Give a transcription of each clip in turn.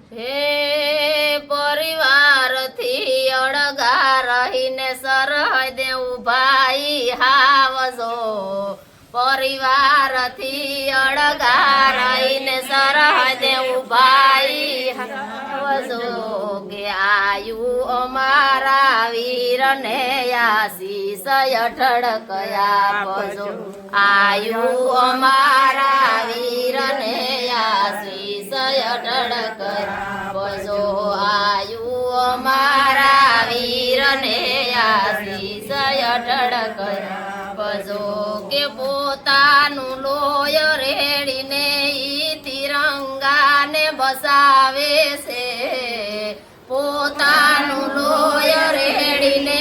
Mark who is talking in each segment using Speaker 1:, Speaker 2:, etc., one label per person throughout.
Speaker 1: હે પરિવાર થી અળગા રહીને સરહદે ઉભાઈ હાવજો પરિવાર થી અળગા રહીને સરહદે ઉભાઈ હાવજો કે આયુ અમારા વીરને આશીષ અઠડકયા ભજો આયુ અમારા વીરને આશીષ અઠડકયા ભજો આયુ અમારા વીરને આશીષ અઠડકયા ભજો કે પોતાનું લોય રેડીને ઈ તિરંગાને બસાવે છે પોતાનું લોય રેડીને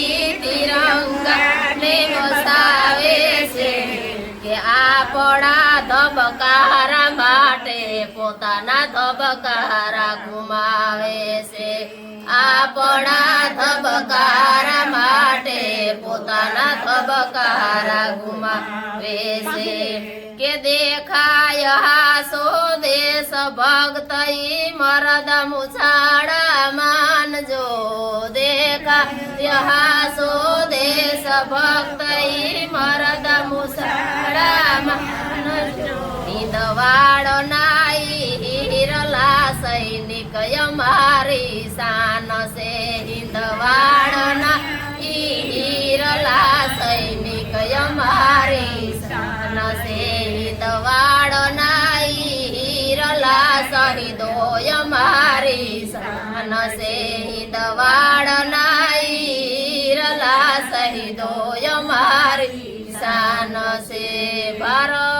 Speaker 1: ઈ તિરંગાને બસાવે છે કે આપણા ધબકારા માટે પોતાના ધબકારા ગુમાવે છે આપણા ધબકારા માટે પોતાના ધબકારા ગુમાવે છે કે દેખાય હાસો દેશ ભક્ત ઈ મરદ મુછાડા માનજો દેખાય હાસો દેશ ભક્ત ઈ મરદ મુછાડા માનજો હિંદવાડો નાઈ હિરલા સૈનિક અમારી શાન છે હિંદવાડો નાઈ હિરલા સૈનિક અમારી શાન છે હિંદવાડો નાઈ હિરલા શહીદો અમારી શાન છે હિંદવાડો નાઈ હિરલા શહીદો અમારી શાન છે ભારત